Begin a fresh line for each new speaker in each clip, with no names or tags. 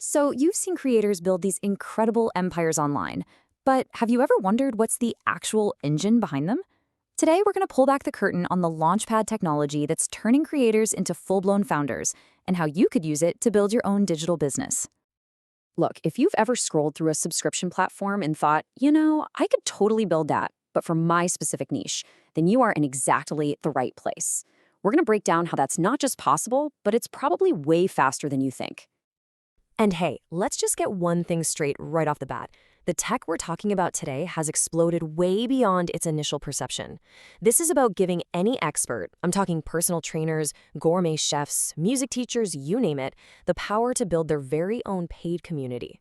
So, you've seen creators build these incredible empires online, but have you ever wondered what's the actual engine behind them? Today, we're going to pull back the curtain on the Launchpad technology that's turning creators into full-blown founders and how you could use it to build your own digital business. Look, if you've ever scrolled through a subscription platform and thought, I could totally build that, but for my specific niche, then you are in exactly the right place. We're going to break down how that's not just possible, but it's probably way faster than you think.
And hey, let's just get one thing straight right off the bat. The tech we're talking about today has exploded way beyond its initial perception. This is about giving any expert, I'm talking personal trainers, gourmet chefs, music teachers, you name it, the power to build their very own paid community.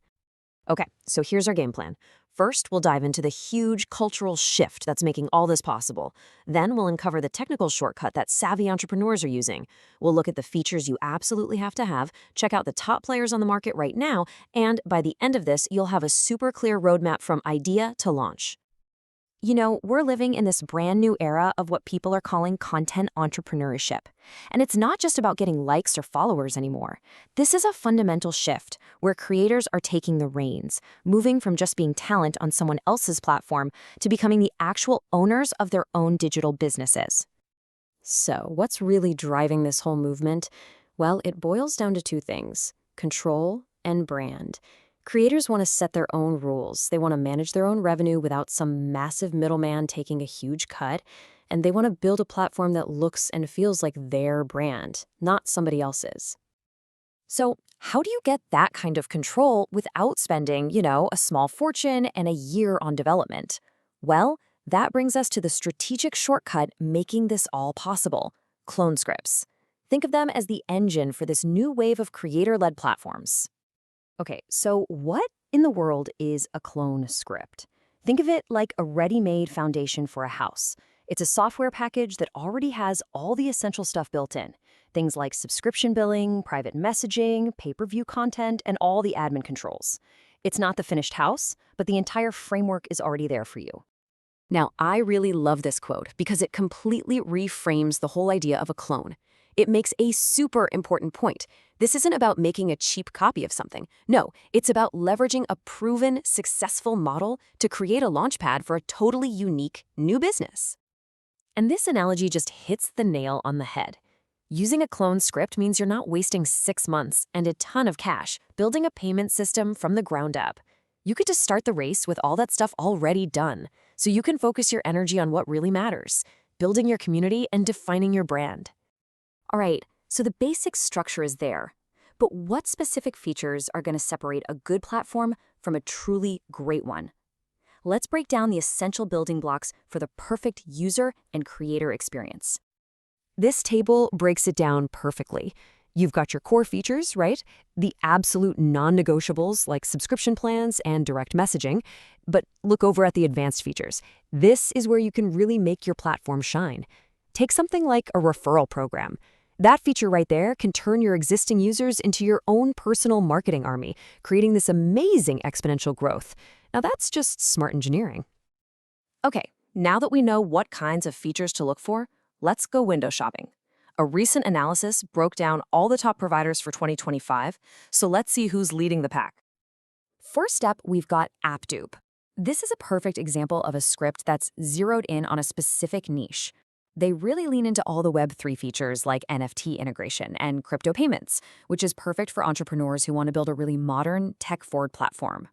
Okay, so here's our game plan. First, we'll dive into the huge cultural shift that's making all this possible. Then we'll uncover the technical shortcut that savvy entrepreneurs are using. We'll look at the features you absolutely have to have, check out the top players on the market right now, and by the end of this, you'll have a super clear roadmap from idea to launch. We're living in this brand new era of what people are calling content entrepreneurship. And it's not just about getting likes or followers anymore. This is a fundamental shift where creators are taking the reins, moving from just being talent on someone else's platform to becoming the actual owners of their own digital businesses. So, what's really driving this whole movement? Well, it boils down to two things: control and brand. Creators want to set their own rules. They want to manage their own revenue without some massive middleman taking a huge cut. And they want to build a platform that looks and feels like their brand, not somebody else's. So, how do you get that kind of control without spending, a small fortune and a year on development? Well, that brings us to the strategic shortcut making this all possible: Clone Scripts. Think of them as the engine for this new wave of creator-led platforms. Okay, so what in the world is a clone script? Think of it like a ready-made foundation for a house. It's a software package that already has all the essential stuff built in. Things like subscription billing, private messaging, pay-per-view content, and all the admin controls. It's not the finished house, but the entire framework is already there for you. Now, I really love this quote because it completely reframes the whole idea of a clone. It makes a super important point. This isn't about making a cheap copy of something. No, it's about leveraging a proven, successful model to create a launchpad for a totally unique new business. And this analogy just hits the nail on the head. Using a clone script means you're not wasting 6 months and a ton of cash building a payment system from the ground up. You could just start the race with all that stuff already done, so you can focus your energy on what really matters: building your community and defining your brand. All right, so the basic structure is there, but what specific features are going to separate a good platform from a truly great one? Let's break down the essential building blocks for the perfect user and creator experience. This table breaks it down perfectly. You've got your core features, right? The absolute non-negotiables like subscription plans and direct messaging. But look over at the advanced features. This is where you can really make your platform shine. Take something like a referral program. That feature right there can turn your existing users into your own personal marketing army, creating this amazing exponential growth. Now that's just smart engineering. Okay, now that we know what kinds of features to look for, let's go window shopping. A recent analysis broke down all the top providers for 2025, so let's see who's leading the pack. First up, we've got AppDupe. This is a perfect example of a script that's zeroed in on a specific niche. They really lean into all the Web3 features like NFT integration and crypto payments, which is perfect for entrepreneurs who want to build a really modern, tech-forward platform.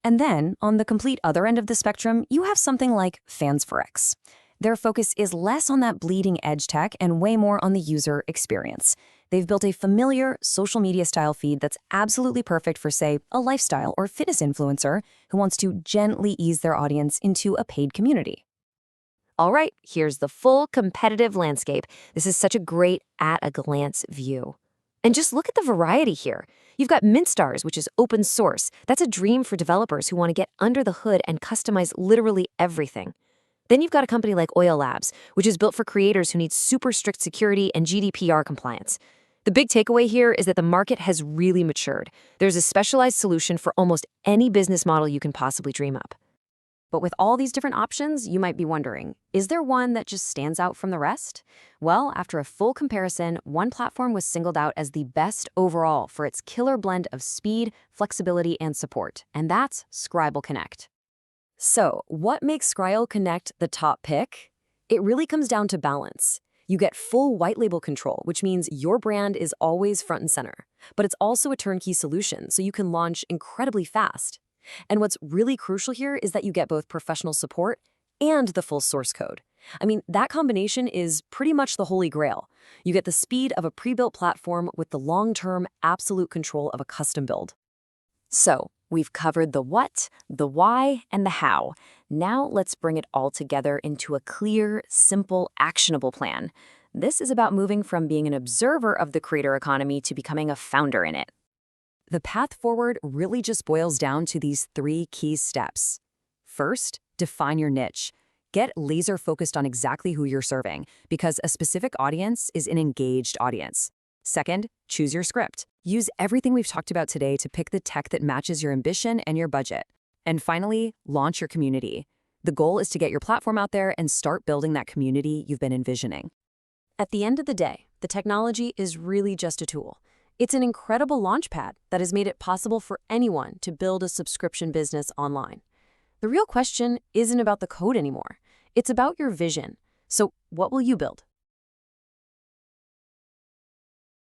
And then, on the complete other end of the spectrum, you have something like FansForX. Their focus is less on that bleeding-edge tech and way more on the user experience. They've built a familiar social media-style feed that's absolutely perfect for, say, a lifestyle or fitness influencer who wants to gently ease their audience into a paid community. All right, here's the full competitive landscape. This is such a great at-a-glance view. And just look at the variety here. You've got MintStars, which is open source. That's a dream for developers who want to get under the hood and customize literally everything. Then you've got a company like OyeLabs, which is built for creators who need super strict security and GDPR compliance. The big takeaway here is that the market has really matured. There's a specialized solution for almost any business model you can possibly dream up. But with all these different options, you might be wondering, is there one that just stands out from the rest? Well, after a full comparison, one platform was singled out as the best overall for its killer blend of speed, flexibility, and support, and that's Scrile Connect. So, what makes Scrile Connect the top pick? It really comes down to balance. You get full white label control, which means your brand is always front and center. But it's also a turnkey solution, so you can launch incredibly fast. And what's really crucial here is that you get both professional support and the full source code. I mean, that combination is pretty much the holy grail. You get the speed of a pre-built platform with the long-term absolute control of a custom build. So, we've covered the what, the why, and the how. Now let's bring it all together into a clear, simple, actionable plan. This is about moving from being an observer of the creator economy to becoming a founder in it. The path forward really just boils down to these 3 key steps. First, define your niche. Get laser focused on exactly who you're serving, because a specific audience is an engaged audience. Second, choose your script. Use everything we've talked about today to pick the tech that matches your ambition and your budget. And finally, launch your community. The goal is to get your platform out there and start building that community you've been envisioning. At the end of the day, the technology is really just a tool. It's an incredible launchpad that has made it possible for anyone to build a subscription business online. The real question isn't about the code anymore. It's about your vision. So what will you build?